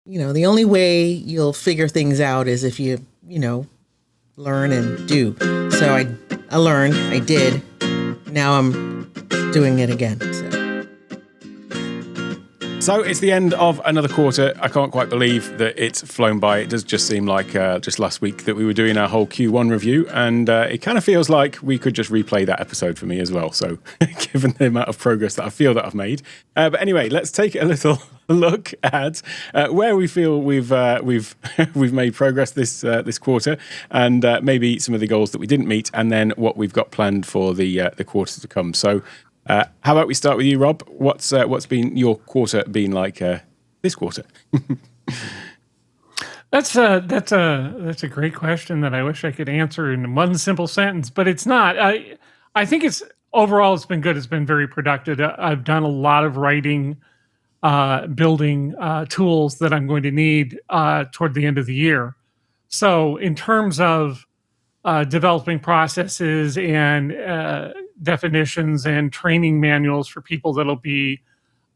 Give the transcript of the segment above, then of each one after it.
the only way you'll figure things out is if you learn and do. So I learned, I did. Now I'm doing it again. So it's the end of another quarter. I can't quite believe that it's flown by. It does just seem like just last week that we were doing our whole Q1 review, and it kind of feels like we could just replay that episode for me as well. So given the amount of progress that I feel that I've made. But anyway, let's take a little look at where we feel we've made progress this quarter, and maybe some of the goals that we didn't meet, and then what we've got planned for the quarter to come. So how about we start with you, Rob? What's been your quarter been like this quarter? That's a great question that I wish I could answer in one simple sentence, but it's not. I think overall it's been good. It's been very productive. I've done a lot of writing, building tools that I'm going to need toward the end of the year. So in terms of developing processes and definitions and training manuals for people that'll be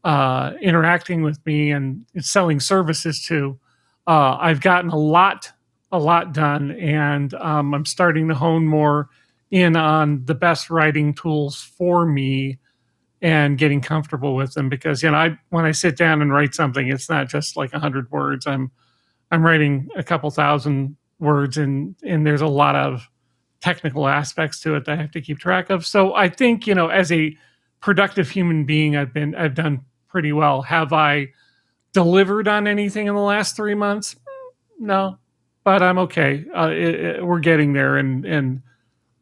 interacting with me and selling services to, I've gotten a lot done, and I'm starting to hone more in on the best writing tools for me and getting comfortable with them, because when I sit down and write something, it's not just like 100 words. I'm writing a couple thousand words, and there's a lot of technical aspects to it that I have to keep track of. So I think, as a productive human being, I've done pretty well. Have I delivered on anything in the last 3 months? No, but I'm okay. We're getting there, and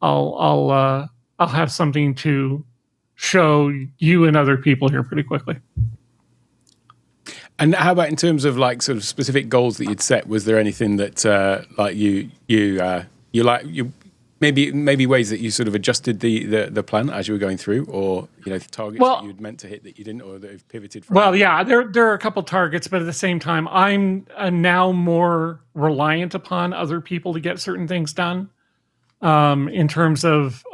I'll have something to show you and other people here pretty quickly. And how about in terms of like sort of specific goals that you'd set? Was there anything that like you maybe ways that you sort of adjusted the plan as you were going through, or targets that you'd meant to hit that you didn't, or that have pivoted from? Well, yeah, there are a couple targets, but at the same time, I'm now more reliant upon other people to get certain things done, in terms of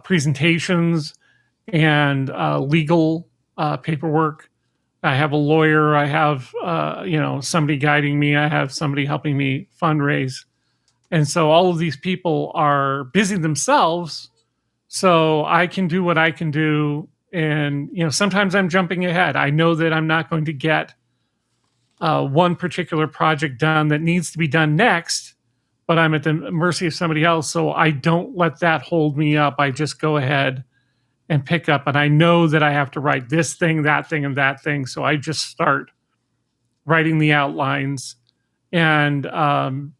presentations and legal paperwork. I have a lawyer. I have somebody guiding me. I have somebody helping me fundraise. And so all of these people are busy themselves, so I can do what I can do. And, sometimes I'm jumping ahead. I know that I'm not going to get one particular project done that needs to be done next, but I'm at the mercy of somebody else. So I don't let that hold me up. I just go ahead and pick up. And I know that I have to write this thing, that thing, and that thing. So I just start writing the outlines and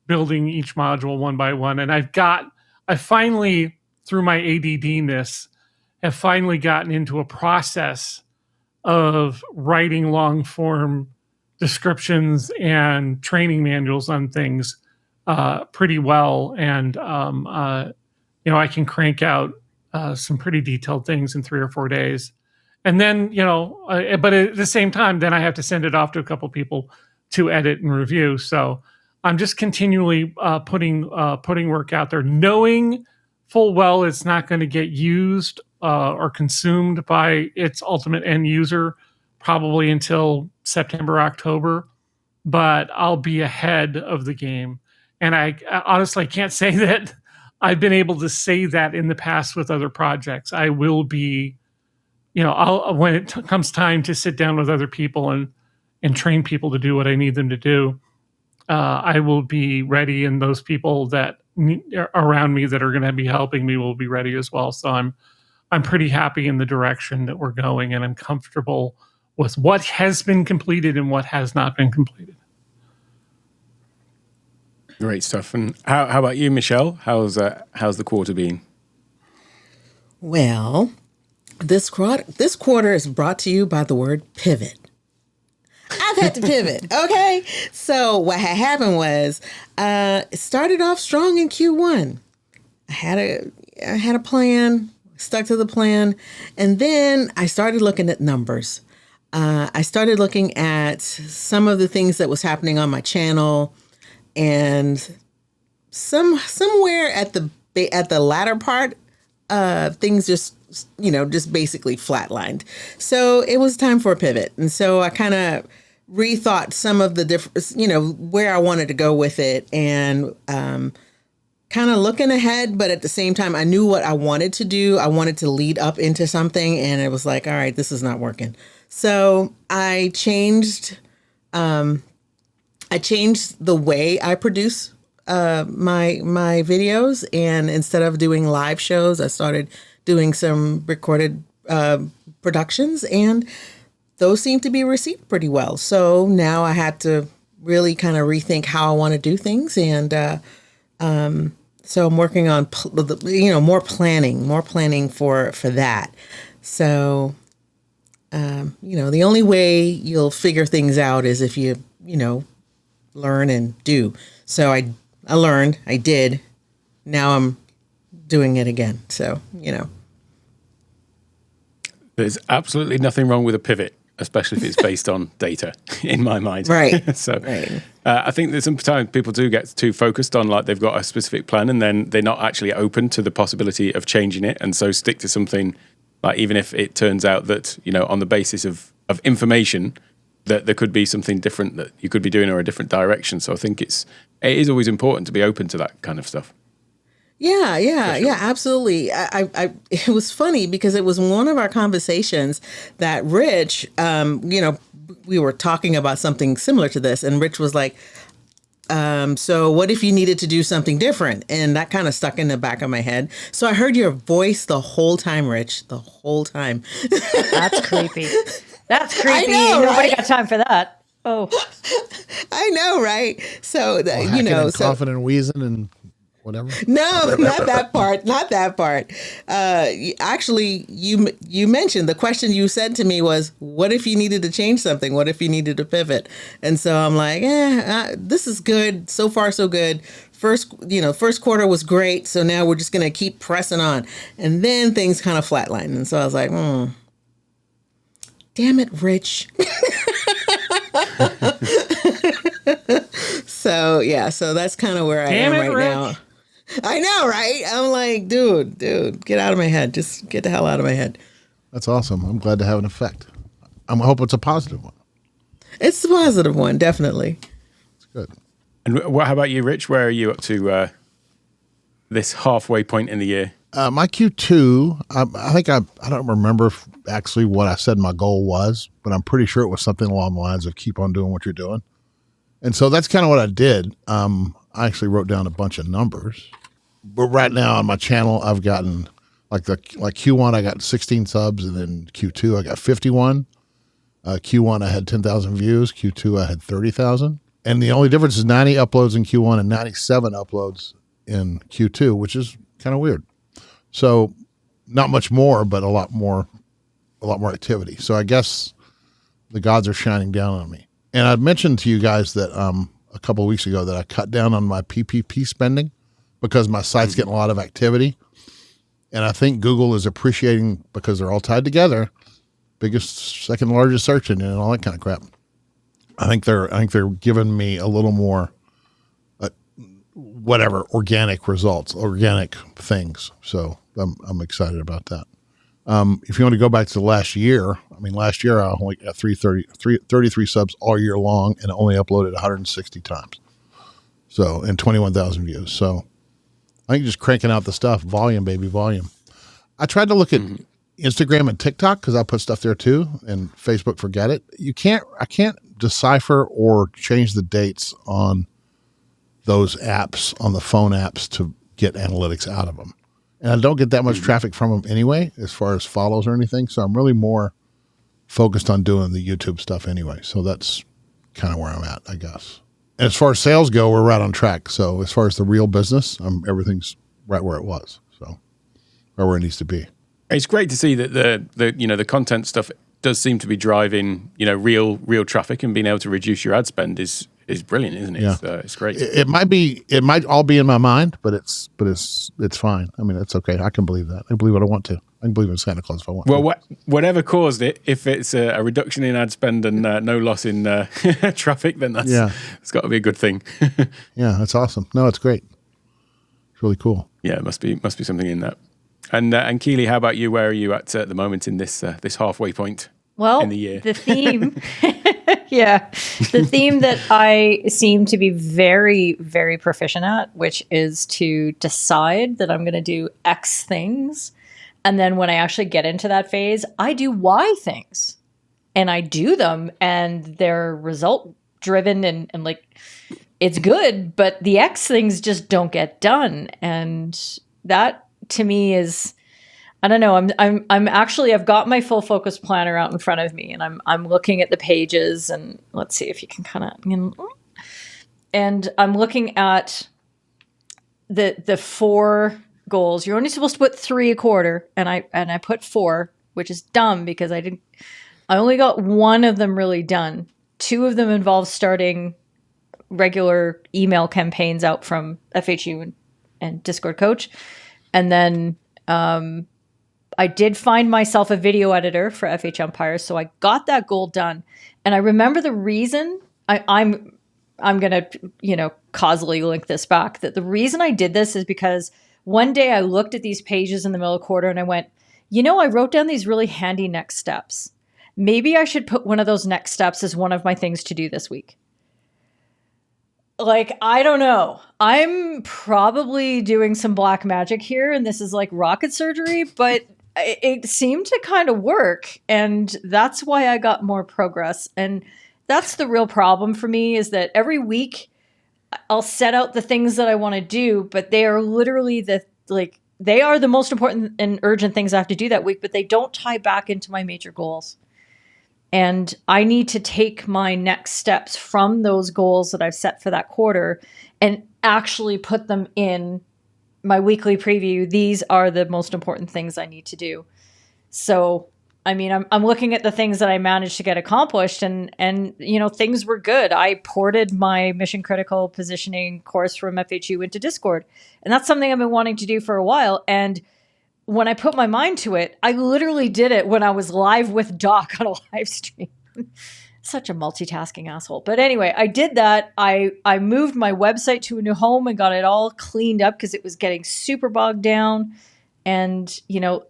building each module one by one. And I finally, through my ADD-ness, have finally gotten into a process of writing long form descriptions and training manuals on things pretty well. And, I can crank out some pretty detailed things in 3 or 4 days. And then, but at the same time, then I have to send it off to a couple people to edit and review. So I'm just continually putting work out there, knowing full well it's not going to get used or consumed by its ultimate end user probably until September, October, but I'll be ahead of the game. And I honestly can't say that I've been able to say that in the past with other projects. I will be, when it comes time to sit down with other people and train people to do what I need them to do, I will be ready, and those people that are around me that are going to be helping me will be ready as well. So I'm pretty happy in the direction that we're going, and I'm comfortable with what has been completed and what has not been completed. Great stuff. And how about you, Michelle? How's the quarter been? Well, this quarter is brought to you by the word pivot. I've had to pivot. Okay. So what had happened was, it started off strong in Q1. I had a plan, stuck to the plan. And then I started looking at numbers. I started looking at some of the things that was happening on my channel, and somewhere at the latter part, things just basically flatlined. So it was time for a pivot. And so I kind of rethought some of the different, where I wanted to go with it, and kind of looking ahead, but at the same time, I knew what I wanted to do. I wanted to lead up into something, and it was like, all right, this is not working. So I changed the way I produce my videos, and instead of doing live shows, I started doing some recorded productions, and those seem to be received pretty well. So now I had to really kind of rethink how I want to do things, and so I'm working on more planning for that. So the only way you'll figure things out is if you learn and do. So I learned, I did. Now I'm doing it again. So there's absolutely nothing wrong with a pivot, especially if it's based on data, in my mind. Right. So right. I think there's sometimes people do get too focused on, like, they've got a specific plan and then they're not actually open to the possibility of changing it, and so stick to something, like, even if it turns out that, on the basis of information, that there could be something different that you could be doing, or a different direction. So I think it is always important to be open to that kind of stuff. Yeah, absolutely. It was funny because it was one of our conversations that Rich, we were talking about something similar to this, and Rich was like, so what if you needed to do something different? And that kind of stuck in the back of my head. So I heard your voice the whole time, Rich, the whole time. That's creepy. That's creepy. I know, Nobody right? got time for that. Oh, I know, right? So, coughing and wheezing and whatever. No, not that part. Not that part. Actually, you mentioned the question you said to me was, "What if you needed to change something? What if you needed to pivot?" And so I'm like, this is good. So far, so good. First quarter was great. So now we're just gonna keep pressing on. And then things kind of flatlined. And so I was like, damn it, Rich. So that's kind of where I am right now. I know, right? I'm like, dude, get out of my head. Just get the hell out of my head. That's awesome. I'm glad to have an effect. I hope it's a positive one. It's a positive one, definitely. It's good. And how about you, Rich? Where are you up to this halfway point in the year? My Q2, I think I don't remember actually what I said my goal was, but I'm pretty sure it was something along the lines of keep on doing what you're doing. And so that's kind of what I did. I actually wrote down a bunch of numbers. But right now on my channel, I've gotten like Q1, I got 16 subs, and then Q2, I got 51. Q1, I had 10,000 views. Q2, I had 30,000. And the only difference is 90 uploads in Q1 and 97 uploads in Q2, which is kind of weird. So not much more, but a lot more activity. So I guess the gods are shining down on me. And I'd mentioned to you guys that a couple of weeks ago that I cut down on my PPP spending because my site's getting a lot of activity. And I think Google is appreciating, because they're all tied together, biggest, second largest search engine and all that kind of crap. I think they're giving me a little more organic results, organic things. So I'm excited about that. If you want to go back to last year, I only got 33 subs all year long and only uploaded 160 times. So, and 21,000 views. So I think just cranking out the stuff, volume, baby, volume. I tried to look at Instagram and TikTok because I put stuff there too, and Facebook, forget it. I can't decipher or change the dates on those apps, on the phone apps, to get analytics out of them. And I don't get that much traffic from them anyway, as far as follows or anything. So I'm really more focused on doing the YouTube stuff anyway. So that's kind of where I'm at, I guess. And as far as sales go, we're right on track. So as far as the real business, everything's right where it was. So right where it needs to be. It's great to see that the content stuff does seem to be driving, real traffic, and being able to reduce your ad spend is brilliant, isn't it? Yeah. It's great. It might all be in my mind, but it's fine. It's okay. I can believe that. I can believe what I want to. I can believe in Santa Claus if I want to. Well, whatever caused it, if it's a reduction in ad spend and no loss in traffic, then it's got to be a good thing. Yeah, that's awesome. No, it's great. It's really cool. Yeah, it must be something in that. And Keely, how about you? Where are you at the moment in this halfway point in the year? The theme Yeah. The theme that I seem to be very, very proficient at, which is to decide that I'm going to do X things. And then when I actually get into that phase, I do Y things. And I do them, and they're result driven, and like it's good, but the X things just don't get done. And that to me is, I don't know. I'm actually, I've got my full focus planner out in front of me, and I'm looking at the pages, and let's see if you can kind of, and I'm looking at the 4 goals. You're only supposed to put 3 a quarter, and I put 4, which is dumb because I only got 1 of them really done. 2 of them involve starting regular email campaigns out from FHU and Discord Coach, and then I did find myself a video editor for FH Empire, so I got that goal done. And I remember the reason I'm gonna, causally link this back, that the reason I did this is because one day I looked at these pages in the middle of quarter and I went, I wrote down these really handy next steps. Maybe I should put one of those next steps as one of my things to do this week. Like, I don't know. I'm probably doing some black magic here, and this is like rocket surgery, but it seemed to kind of work, and that's why I got more progress. And that's the real problem for me, is that every week I'll set out the things that I want to do, but they are literally they are the most important and urgent things I have to do that week, but they don't tie back into my major goals. And I need to take my next steps from those goals that I've set for that quarter and actually put them in my weekly preview. These are the most important things I need to do. So, I mean, I'm looking at the things that I managed to get accomplished, and things were good. I ported my mission critical positioning course from FHU into Discord. And that's something I've been wanting to do for a while. And when I put my mind to it, I literally did it when I was live with Doc on a live stream. Such a multitasking asshole. But anyway, I did that. I moved my website to a new home and got it all cleaned up because it was getting super bogged down. And,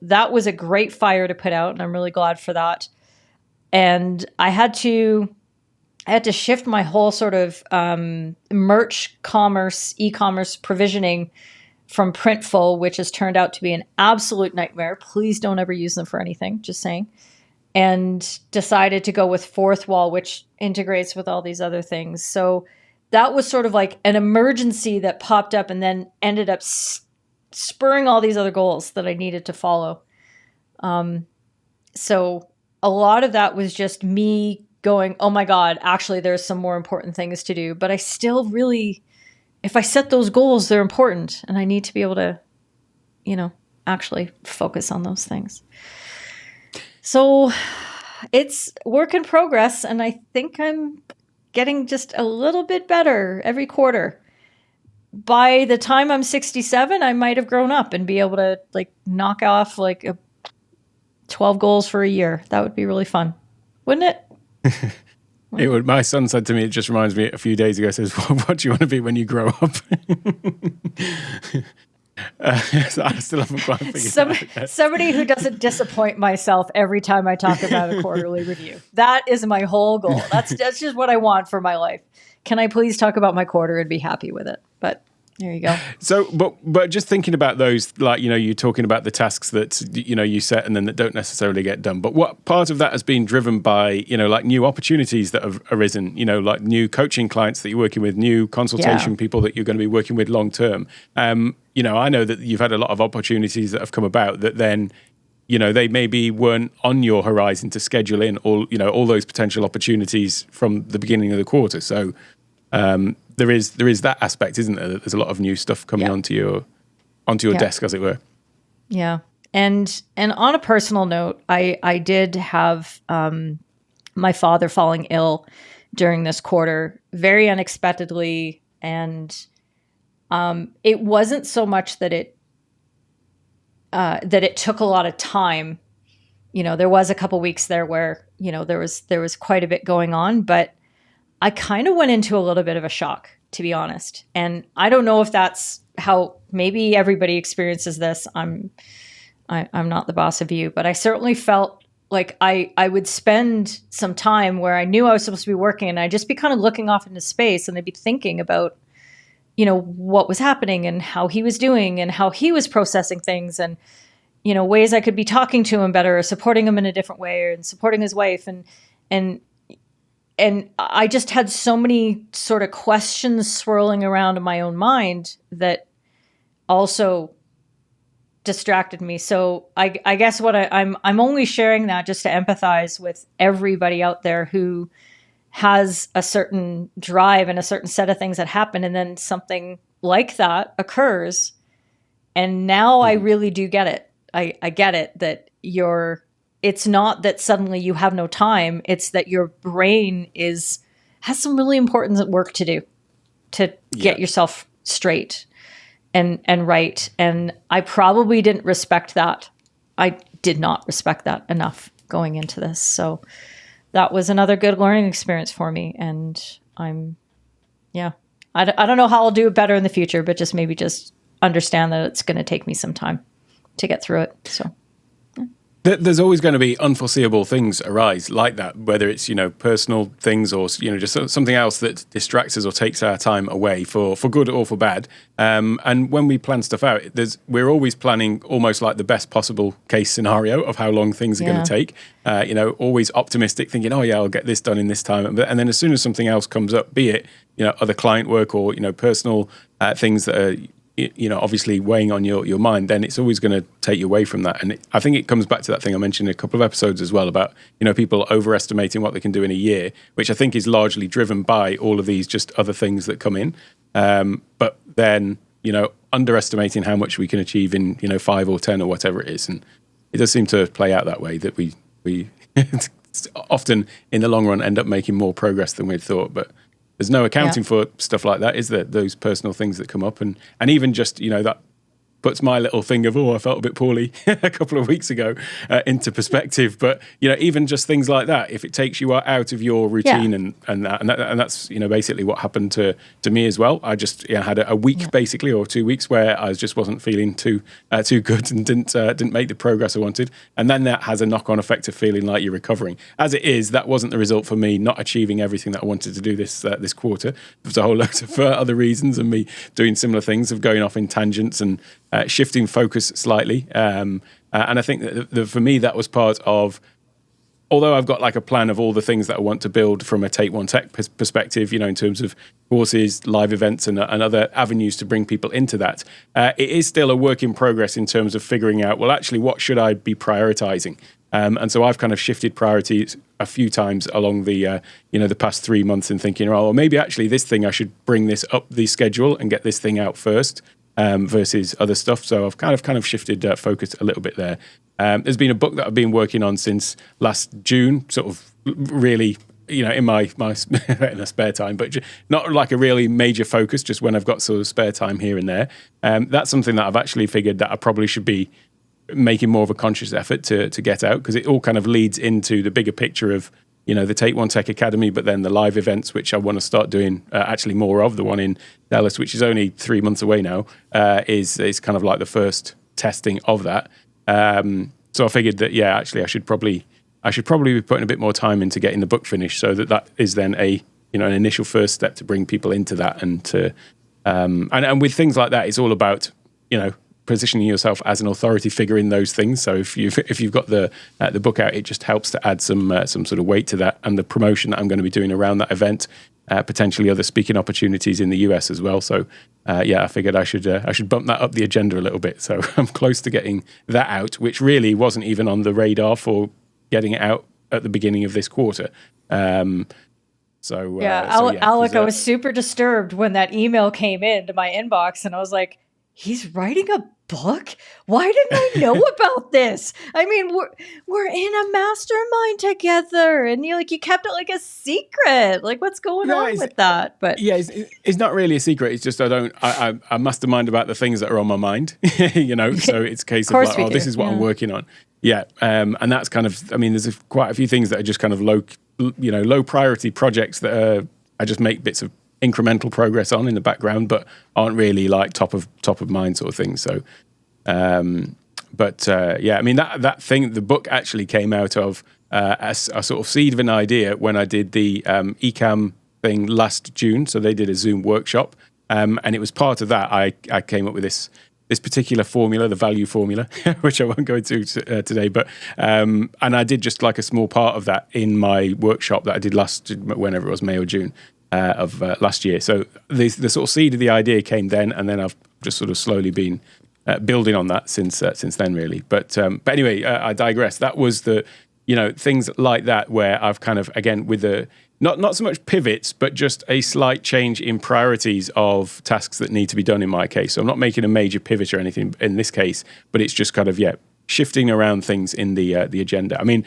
that was a great fire to put out, and I'm really glad for that. And I had to shift my whole sort of merch commerce, e-commerce provisioning from Printful, which has turned out to be an absolute nightmare. Please don't ever use them for anything, just saying. And decided to go with Fourth Wall, which integrates with all these other things. So that was sort of like an emergency that popped up and then ended up spurring all these other goals that I needed to follow. So a lot of that was just me going, oh my God, actually there's some more important things to do. But I still really, if I set those goals, they're important, and I need to be able to, actually focus on those things. So it's work in progress, and I think I'm getting just a little bit better every quarter. By the time I'm 67, I might have grown up and be able to knock off 12 goals for a year. That would be really fun, wouldn't it? It would. My son said to me, it just reminds me a few days ago, says, what do you want to be when you grow up? So I still haven't quite figured it out yet. Somebody who doesn't disappoint myself every time I talk about a quarterly review. That is my whole goal. That's just what I want for my life. Can I please talk about my quarter and be happy with it? But there you go. So, but just thinking about those, you're talking about the tasks that, you set and then that don't necessarily get done. But what part of that has been driven by, new opportunities that have arisen, like new coaching clients that you're working with, new consultation people that you're going to be working with long term. I know that you've had a lot of opportunities that have come about that then, they maybe weren't on your horizon to schedule in all those potential opportunities from the beginning of the quarter. So, there is that aspect, isn't there? That there's a lot of new stuff coming onto your desk, as it were. Yeah, and on a personal note, I did have my father falling ill during this quarter, very unexpectedly, and it wasn't so much that it took a lot of time. There was a couple weeks there where there was quite a bit going on, but I kind of went into a little bit of a shock, to be honest. And I don't know if that's how maybe everybody experiences this. I'm not the boss of you, but I certainly felt like I would spend some time where I knew I was supposed to be working, and I'd just be kind of looking off into space, and I'd be thinking about, what was happening and how he was doing and how he was processing things, and, ways I could be talking to him better or supporting him in a different way, and supporting his wife. And I just had so many sort of questions swirling around in my own mind that also distracted me. So I guess what I'm only sharing that just to empathize with everybody out there who has a certain drive and a certain set of things that happen, and then something like that occurs. And now I really do get it. I get it that it's not that suddenly you have no time. It's that your brain has some really important work to do to get yourself straight and right. And I probably didn't respect that. I did not respect that enough going into this. So that was another good learning experience for me. And I don't know how I'll do it better in the future, but just understand that it's going to take me some time to get through it. So there's always going to be unforeseeable things arise like that, whether it's, personal things or, just something else that distracts us or takes our time away for good or for bad. And when we plan stuff out, we're always planning almost like the best possible case scenario of how long things are going to take. Always optimistic, thinking, oh yeah, I'll get this done in this time. And then as soon as something else comes up, be it, other client work or, personal things that are, obviously weighing on your mind, then it's always going to take you away from that. And I think it comes back to that thing I mentioned in a couple of episodes as well about, people overestimating what they can do in a year, which I think is largely driven by all of these just other things that come in. But then, underestimating how much we can achieve in, 5 or 10 or whatever it is. And it does seem to play out that way, that we often in the long run end up making more progress than we'd thought. But there's no accounting for stuff like that, is there? Those personal things that come up, and even just that puts my little thing of, I felt a bit poorly a couple of weeks ago into perspective. But even just things like that, if it takes you out of your routine and that's basically what happened to me as well. I just had a week basically, or 2 weeks, where I just wasn't feeling too good and didn't make the progress I wanted, and then that has a knock-on effect of feeling like you're recovering. As it is, that wasn't the result for me not achieving everything that I wanted to do this quarter. There's a whole lot of other reasons, and me doing similar things, of going off in tangents and shifting focus slightly. And I think that for me, that was part of, although I've got like a plan of all the things that I want to build from a Take One Tech perspective, in terms of courses, live events, and other avenues to bring people into that, it is still a work in progress in terms of figuring out, well, actually, what should I be prioritizing? And so I've kind of shifted priorities a few times along the the past 3 months, and thinking, well, maybe actually this thing, I should bring this up the schedule and get this thing out first, versus other stuff. So I've kind of shifted focus a little bit there. There's been a book that I've been working on since last June, sort of really, in my in a spare time, but not like a really major focus, just when I've got sort of spare time here and there. That's something that I've actually figured that I probably should be making more of a conscious effort to get out, because it all kind of leads into the bigger picture of, the Take One Tech Academy, but then the live events, which I want to start doing actually more of. The one in Dallas, which is only 3 months away now, is kind of like the first testing of that. So I figured that, actually I should probably be putting a bit more time into getting the book finished, so that is then an initial first step to bring people into that, and to and with things like that, it's all about positioning yourself as an authority figure in those things. So if you've got the book out, it just helps to add some sort of weight to that, and the promotion that I'm going to be doing around that event, potentially other speaking opportunities in the US as well. So I figured I should bump that up the agenda a little bit. So I'm close to getting that out, which really wasn't even on the radar for getting it out at the beginning of this quarter. Alec, I was super disturbed when that email came into my inbox, and I was like, he's writing a book? Why didn't I know about this? I mean, we're in a mastermind together, and you kept it like a secret. Like, what's going on with that? But it's not really a secret. It's just I mastermind about the things that are on my mind, So it's a case of like, this is what I'm working on. And that's kind of, there's quite a few things that are just kind of low priority projects that I just make bits of incremental progress on in the background, but aren't really like top of mind sort of things. So, But yeah, I mean, that thing, the book actually came out of as a sort of seed of an idea when I did the eCam thing last June. So they did a Zoom workshop. And it was part of that. I came up with this particular formula, the value formula, which I won't go into today. But and I did just like a small part of that in my workshop that I did whenever it was, May or June of last year. So the sort of seed of the idea came then, and then I've just sort of slowly been building on that since then, really. But anyway, I digress. That was things like that where I've kind of, again, with the not so much pivots, but just a slight change in priorities of tasks that need to be done in my case. So I'm not making a major pivot or anything in this case, but it's just kind of, shifting around things in the agenda. I mean,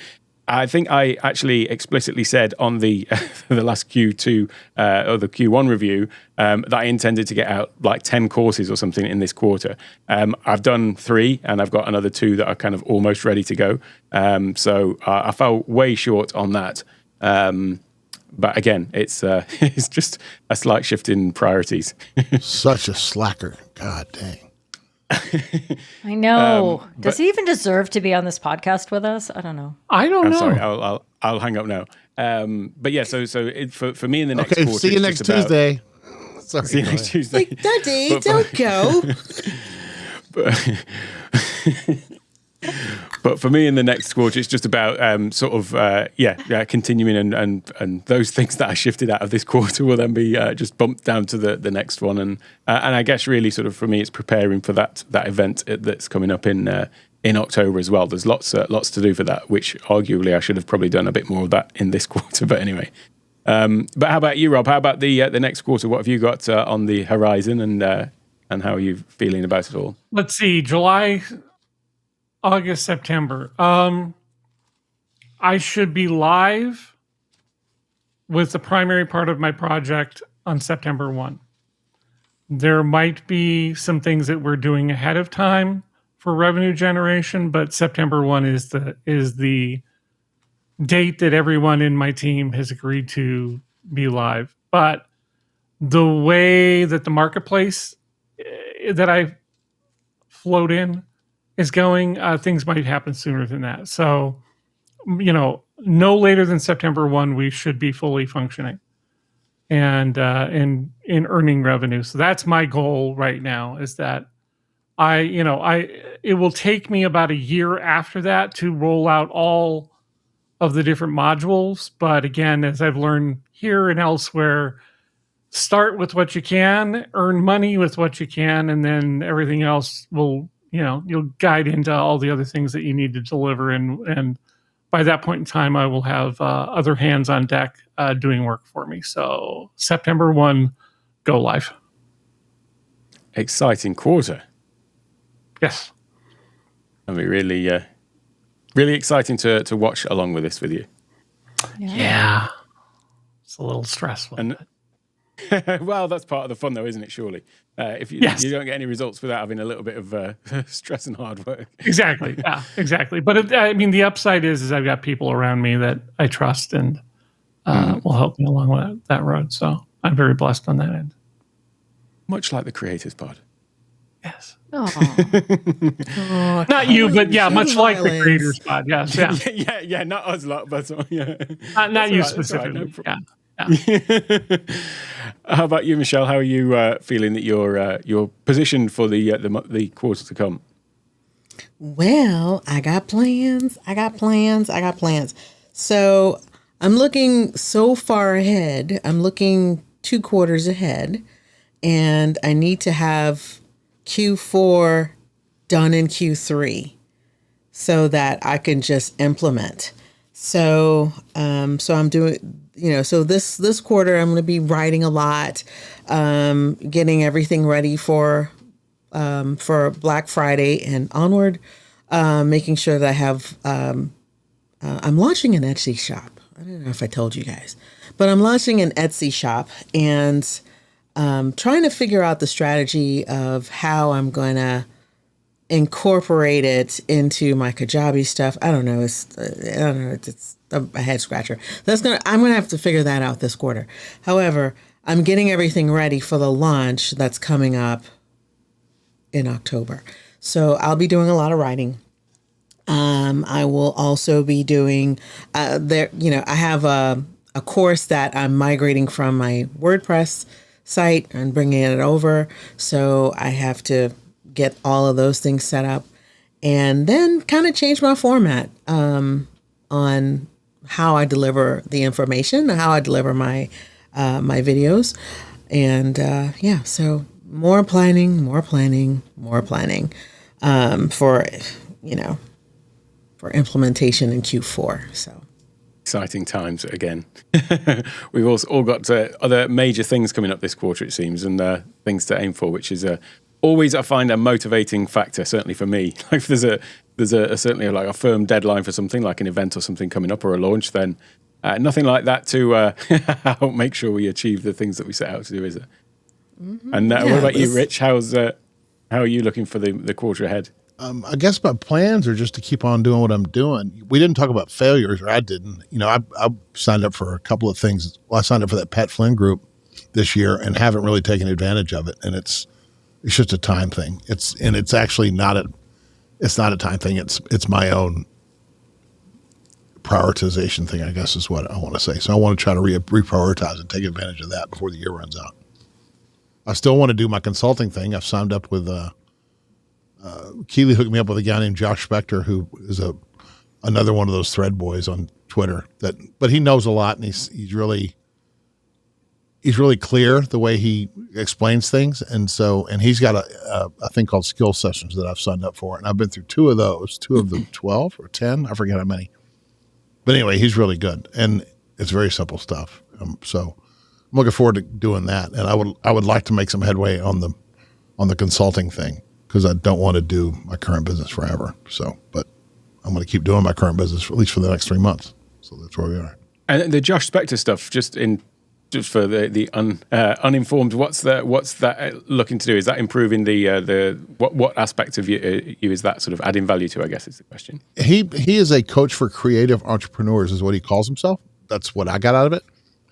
I think I actually explicitly said on the the last Q2 or the Q1 review that I intended to get out like 10 courses or something in this quarter. I've done 3, and I've got another 2 that are kind of almost ready to go. So I fell way short on that. But again, it's just a slight shift in priorities. Such a slacker. God dang. I know. Does he even deserve to be on this podcast with us? I don't know. I don't know. Sorry, I'll hang up now. But yeah, so for me in the next quarter. See you next Tuesday. Sorry, see you next Tuesday. Like, Daddy, don't go. But for me in the next quarter, it's just about continuing and those things that I shifted out of this quarter will then be just bumped down to the next one. And I guess really sort of for me, it's preparing for that event that's coming up in October as well. There's lots to do for that, which arguably I should have probably done a bit more of that in this quarter. But anyway, but how about you, Rob? How about the next quarter? What have you got on the horizon, and how are you feeling about it all? Let's see, July, August, September. I should be live with the primary part of my project on September 1. There might be some things that we're doing ahead of time for revenue generation, but September 1 is the date that everyone in my team has agreed to be live. But the way that the marketplace that I float in is going, things might happen sooner than that. So, no later than September 1, we should be fully functioning and in earning revenue. So that's my goal right now, is that it will take me about a year after that to roll out all of the different modules. But again, as I've learned here and elsewhere, start with what you can, earn money with what you can, and then everything else will, you'll guide into all the other things that you need to deliver. And by that point in time, I will have other hands on deck doing work for me. So September 1, go live. Exciting quarter. Yes. It'll be really, really exciting to watch along with this with you. Yeah. It's a little stressful. And well, that's part of the fun, though, isn't it? Surely, if you don't get any results without having a little bit of stress and hard work. Exactly. Yeah. Exactly. But the upside is I've got people around me that I trust and will help me along that road. So I'm very blessed on that end. Much like the Creators Pod. Yes. Oh, not you, but yeah, much like the Creators Pod. Yes. Yeah. yeah. Not us lot, but yeah. Not you specifically. Right, yeah. How about you, Michelle? How are you feeling that you're positioned for the quarter to come? Well, I got plans. So I'm looking so far ahead. I'm looking 2 quarters ahead, and I need to have Q4 done in Q3 so that I can just implement. So I'm doing, so this quarter I'm going to be writing a lot, getting everything ready for Black Friday and onward, making sure that I have, I'm launching an Etsy shop. I don't know if I told you guys, but I'm launching an Etsy shop and trying to figure out the strategy of how I'm going to incorporate it into my Kajabi stuff. I don't know. It's a head scratcher. I'm going to have to figure that out this quarter. However, I'm getting everything ready for the launch that's coming up in October. So I'll be doing a lot of writing. I will also be doing I have a course that I'm migrating from my WordPress site and bringing it over. So I have to get all of those things set up and then kind of change my format on how I deliver the information, how I deliver my my videos. And so more planning for, for implementation in Q4. So exciting times again. We've also all got other major things coming up this quarter, it seems, and things to aim for, which is always, I find, a motivating factor. Certainly for me, like if there's certainly like a firm deadline for something, like an event or something coming up or a launch, then nothing like that to help make sure we achieve the things that we set out to do, is it? Mm-hmm. And what about you, Rich? How are you looking for the quarter ahead? I guess my plans are just to keep on doing what I'm doing. We didn't talk about failures, or I didn't. I signed up for a couple of things. Well, I signed up for that Pat Flynn group this year and haven't really taken advantage of it. And it's just a time thing. It's actually not a time thing. It's my own prioritization thing, I guess is what I want to say. So I want to try to reprioritize and take advantage of that before the year runs out. I still want to do my consulting thing. I've signed up with Keely hooked me up with a guy named Josh Spector, who is another one of those thread boys on Twitter. But he knows a lot, and he's really clear the way he explains things. And he's got a thing called skill sessions that I've signed up for, and I've been through two of the 12 or 10, I forget how many. But anyway, he's really good, and it's very simple stuff. So I'm looking forward to doing that, and I would like to make some headway on the consulting thing, because I don't want to do my current business forever. So, but I'm going to keep doing my current business at least for the next 3 months. So that's where we are. And the Josh Spector stuff, just for the uninformed, what's that looking to do? Is that improving what aspect of you is that sort of adding value to, I guess is the question. He is a coach for creative entrepreneurs, is what he calls himself. That's what I got out of it.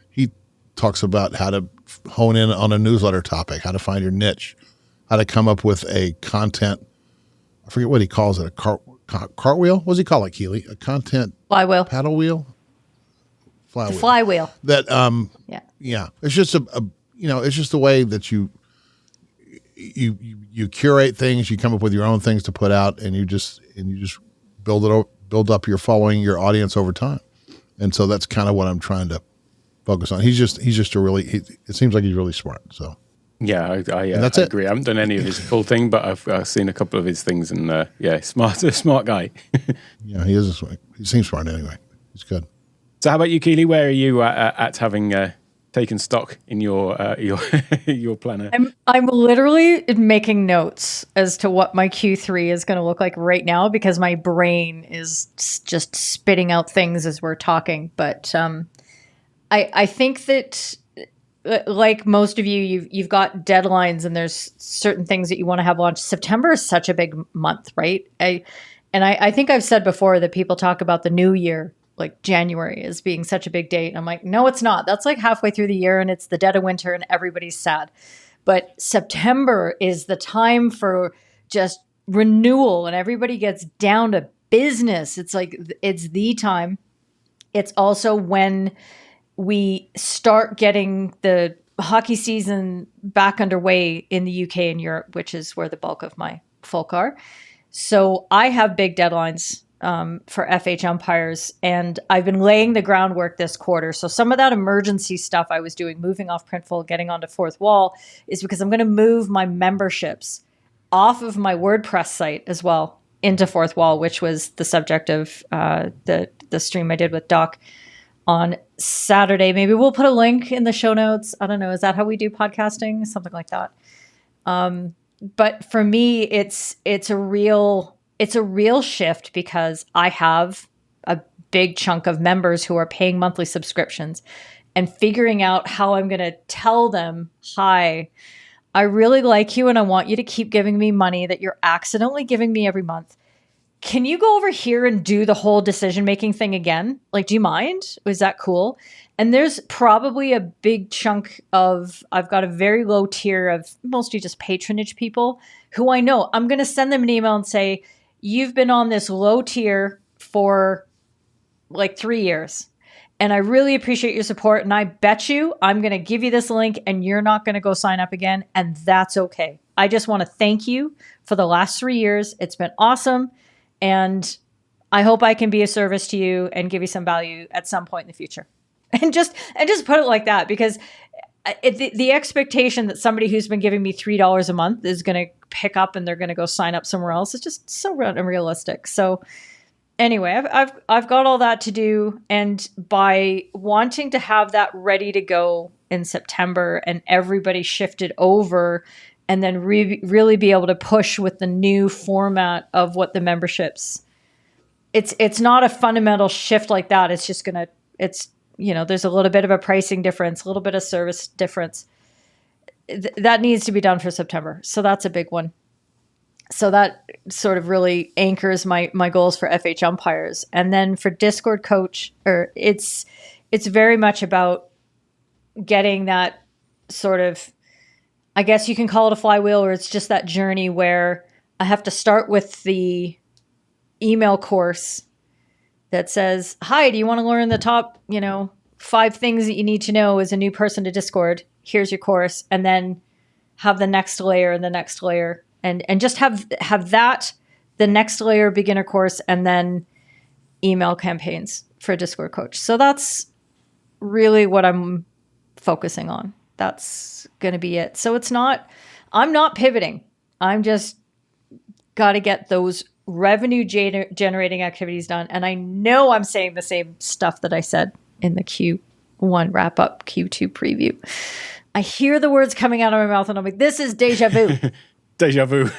He talks about how to hone in on a newsletter topic, how to find your niche, how to come up with a content. I forget what he calls it. A cartwheel? What does he call it, Keely? A content flywheel. Paddle wheel? Flywheel. Flywheel. That yeah. It's just it's just the way that you curate things. You come up with your own things to put out, and you just build up your following, your audience over time. And so that's kind of what I'm trying to focus on. It seems like he's really smart. So. Yeah, I agree. I haven't done any of his full thing, but I've seen a couple of his things, and smart guy. Yeah, he is. He seems smart anyway. He's good. So, how about you, Keely? Where are you at having taken stock in your your planner? I'm literally making notes as to what my Q3 is going to look like right now, because my brain is just spitting out things as we're talking. But I think that, like most of you've got deadlines, and there's certain things that you want to have launched. September is such a big month, right? I think I've said before that people talk about the new year, like January, as being such a big date. And I'm like, no, it's not. That's like halfway through the year, and it's the dead of winter, and everybody's sad. But September is the time for just renewal, and everybody gets down to business. It's like, it's the time. It's also when we start getting the hockey season back underway in the UK and Europe, which is where the bulk of my folk are. So I have big deadlines for FH umpires, and I've been laying the groundwork this quarter. So some of that emergency stuff I was doing, moving off Printful, getting onto Fourth Wall, is because I'm going to move my memberships off of my WordPress site as well into Fourth Wall, which was the subject of the stream I did with Doc on Saturday. Maybe we'll put a link in the show notes. I don't know. Is that how we do podcasting? Something like that. But for me, it's a real shift, because I have a big chunk of members who are paying monthly subscriptions, and figuring out how I'm going to tell them, hi, I really like you, and I want you to keep giving me money that you're accidentally giving me every month. can you go over here and do the whole decision-making thing again? Like, do you mind? Was that cool? And there's probably a big chunk of, I've got a very low tier of mostly just patronage people who I know I'm going to send them an email and say, you've been on this low tier for like 3 years. And I really appreciate your support. And I bet you I'm going to give you this link and you're not going to go sign up again. And that's okay. I just want to thank you for the last 3 years. It's been awesome. And I hope I can be a service to you and give you some value at some point in the future. And just put it like that, because the expectation that somebody who's been giving me $3 a month is going to pick up and they're going to go sign up somewhere else is just so unrealistic. So anyway, I've got all that to do, and by wanting to have that ready to go in September and everybody shifted over, and then really be able to push with the new format of what the memberships. It's not a fundamental shift like that. It's just there's a little bit of a pricing difference, a little bit of service difference. That needs to be done for September. So that's a big one. So that sort of really anchors my goals for FH umpires. And then for Discord coach, it's very much about getting that sort of, I guess you can call it a flywheel, or it's just that journey where I have to start with the email course that says, hi, do you want to learn the top, 5 things that you need to know as a new person to Discord? Here's your course. And then have the next layer and the next layer. And just have that, the next layer beginner course, and then email campaigns for a Discord coach. So that's really what I'm focusing on. That's going to be it. So I'm not pivoting. I'm just got to get those revenue generating activities done. And I know I'm saying the same stuff that I said in the Q1 wrap up, Q2 preview. I hear the words coming out of my mouth and I'm like, this is deja vu. Deja vu.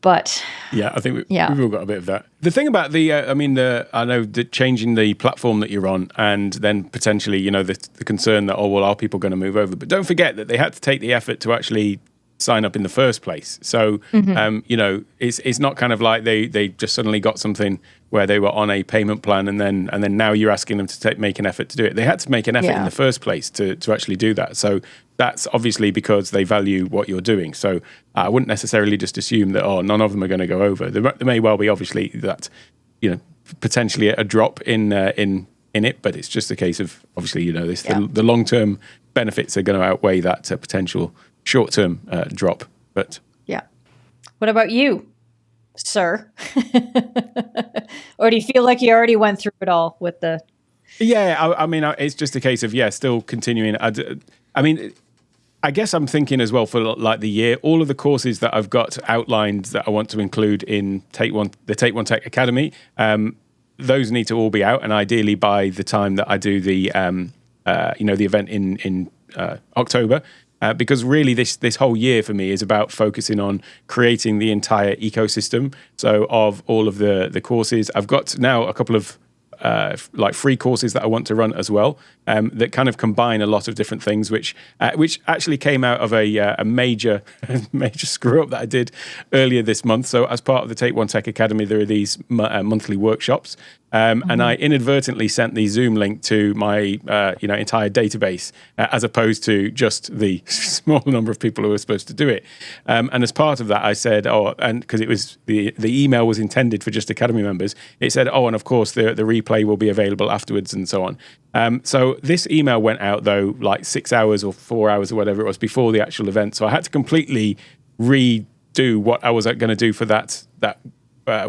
But yeah, I think we've all got a bit of that. The thing about I know that changing the platform that you're on, and then potentially, the concern that, are people going to move over? But don't forget that they had to take the effort to actually sign up in the first place. So, it's not kind of like they just suddenly got something where they were on a payment plan and then now you're asking them to make an effort to do it. They had to make an effort in the first place to actually do that. So that's obviously because they value what you're doing. So I wouldn't necessarily just assume that, none of them are going to go over. There may well be obviously that, potentially a drop in it, but it's just a case of obviously, the long-term benefits are going to outweigh that potential short-term drop. But yeah. What about you, sir? Or do you feel like you already went through it all with the... Yeah, it's just a case of, still continuing. I guess I'm thinking as well for like the year, all of the courses that I've got outlined that I want to include in the Take One Tech Academy, those need to all be out, and ideally by the time that I do the event in October. Because really this whole year for me is about focusing on creating the entire ecosystem. So of all of the courses, I've got now a couple of free courses that I want to run as well, that kind of combine a lot of different things, which actually came out of a major screw up that I did earlier this month. So as part of the Take One Tech Academy, there are these monthly workshops. And I inadvertently sent the Zoom link to my entire database, as opposed to just the small number of people who were supposed to do it. And as part of that, I said, and because it was the email was intended for just Academy members, it said, and of course the replay will be available afterwards and so on. So this email went out though, like 6 hours or 4 hours or whatever it was before the actual event. So I had to completely redo what I was going to do for that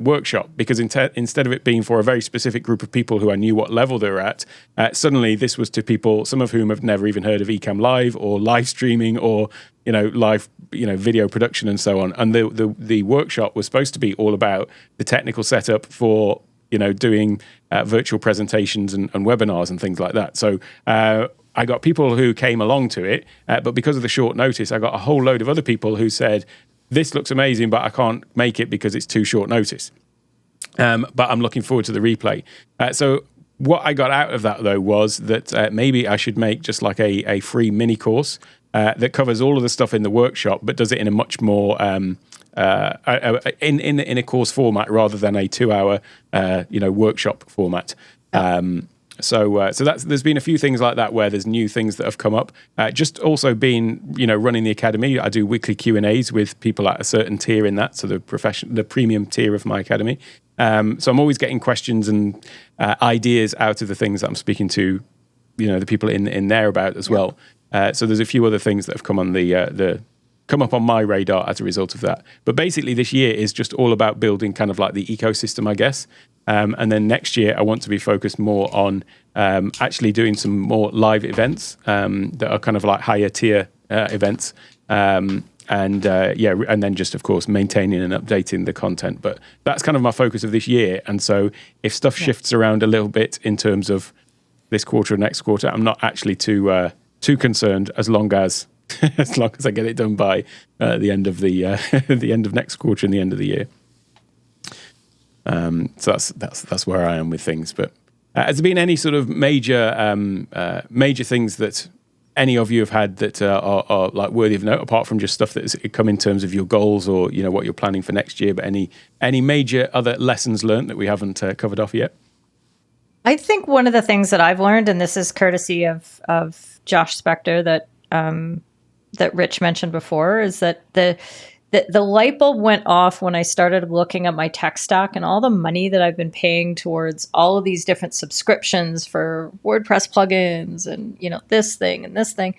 workshop, because instead of it being for a very specific group of people who I knew what level they were at, suddenly this was to people, some of whom have never even heard of Ecamm Live or live streaming or live video production and so on. And the workshop was supposed to be all about the technical setup for doing virtual presentations and webinars and things like that. So I got people who came along to it, but because of the short notice, I got a whole load of other people who said, this looks amazing, but I can't make it because it's too short notice. But I'm looking forward to the replay. So what I got out of that, though, was that maybe I should make just like a free mini course that covers all of the stuff in the workshop, but does it in a much more in a course format rather than a 2-hour workshop format. So there's been a few things like that where there's new things that have come up. Just also been, running the academy. I do weekly Q&As with people at a certain tier in that, so the premium tier of my academy. So I'm always getting questions and ideas out of the things that I'm speaking to, the people in there about as well. So there's a few other things that have come on come up on my radar as a result of that. But basically this year is just all about building kind of like the ecosystem, I guess. And then next year I want to be focused more on actually doing some more live events that are kind of like higher tier events. And then just, of course, maintaining and updating the content. But that's kind of my focus of this year. And so if stuff shifts around a little bit in terms of this quarter or next quarter, I'm not actually too concerned as long as I get it done by the end of the end of next quarter and the end of the year. So that's where I am with things. But has there been any sort of major things that any of you have had that are like worthy of note, apart from just stuff that's come in terms of your goals or what you're planning for next year? But any major other lessons learned that we haven't covered off yet? I think one of the things that I've learned, and this is courtesy of Josh Spector that Rich mentioned before, is that the light bulb went off when I started looking at my tech stack and all the money that I've been paying towards all of these different subscriptions for WordPress plugins and, this thing and this thing.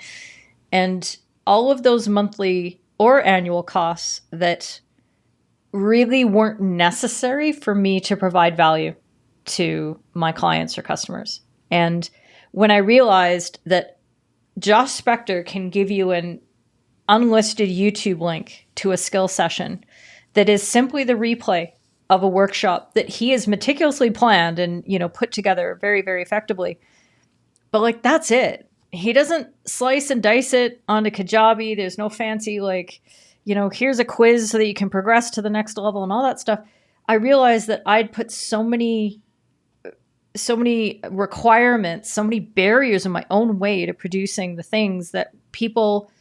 And all of those monthly or annual costs that really weren't necessary for me to provide value to my clients or customers. And when I realized that Josh Spector can give you an unlisted YouTube link to a skill session that is simply the replay of a workshop that he has meticulously planned and, put together very, very effectively. But that's it. He doesn't slice and dice it onto Kajabi. There's no fancy, here's a quiz so that you can progress to the next level and all that stuff. I realized that I'd put so many requirements, so many barriers in my own way to producing the things that people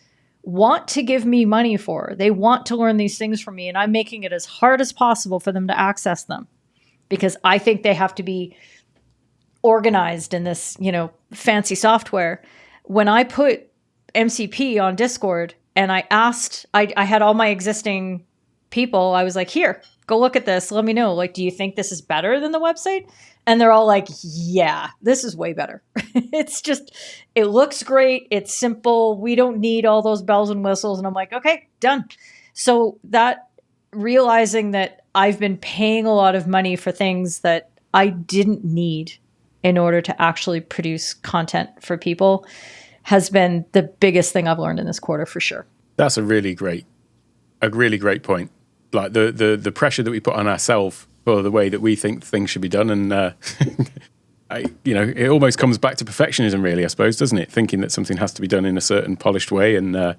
want to give me money for. They want to learn these things from me, and I'm making it as hard as possible for them to access them because I think they have to be organized in this, fancy software. When I put MCP on Discord and I asked, I had all my existing people, I was like, here, go look at this. Let me know. Do you think this is better than the website? And they're all like, yeah, this is way better. It looks great. It's simple. We don't need all those bells and whistles. And I'm like, okay, done. So that realizing that I've been paying a lot of money for things that I didn't need in order to actually produce content for people has been the biggest thing I've learned in this quarter for sure. That's a really great point. Like the pressure that we put on ourselves for the way that we think things should be done. And, it almost comes back to perfectionism, really, I suppose, doesn't it? Thinking that something has to be done in a certain polished way. And I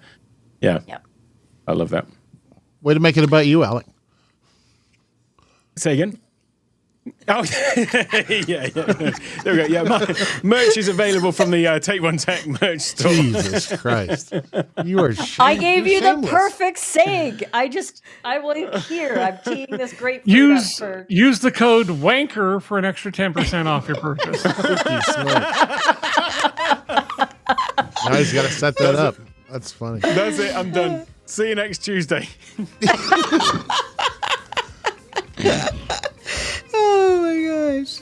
love that. Way to make it about you, Alec. Say again? Oh, yeah. There we go. Yeah, merch is available from the Take One Tech merch store. Jesus Christ. You are I gave you the perfect saying. I'm teeing this great food Use the code WANKER for an extra 10% off your purchase. Now he's got to set that up. That's funny. That's it. I'm done. See you next Tuesday. Oh my gosh.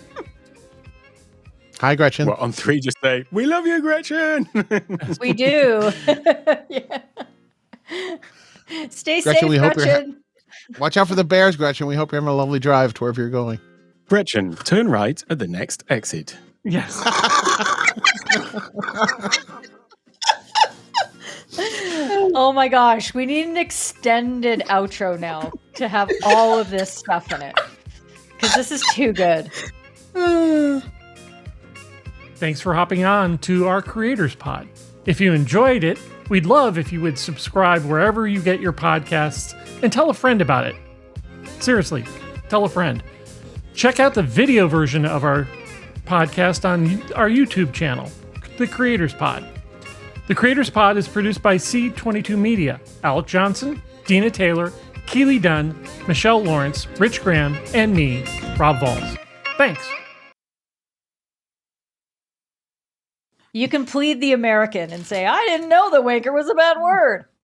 Hi, Gretchen. Well, on 3, just say, we love you, Gretchen. We do. Yeah. Stay Gretchen, safe, Gretchen. Watch out for the bears, Gretchen. We hope you're having a lovely drive to wherever you're going. Gretchen, turn right at the next exit. Yes. Oh my gosh. We need an extended outro now to have all of this stuff in it. Because this is too good. Thanks for hopping on to our Creators Pod. If you enjoyed it, we'd love if you would subscribe wherever you get your podcasts and tell a friend about it. Seriously, tell a friend. Check out the video version of our podcast on our YouTube channel, The Creators Pod. The Creators Pod is produced by C22 Media, Alec Johnson, Dina Taylor, Keely Dunn, Michelle Lawrence, Rich Graham, and me, Rob Valls. Thanks. You can plead the American and say, I didn't know the wanker was a bad word.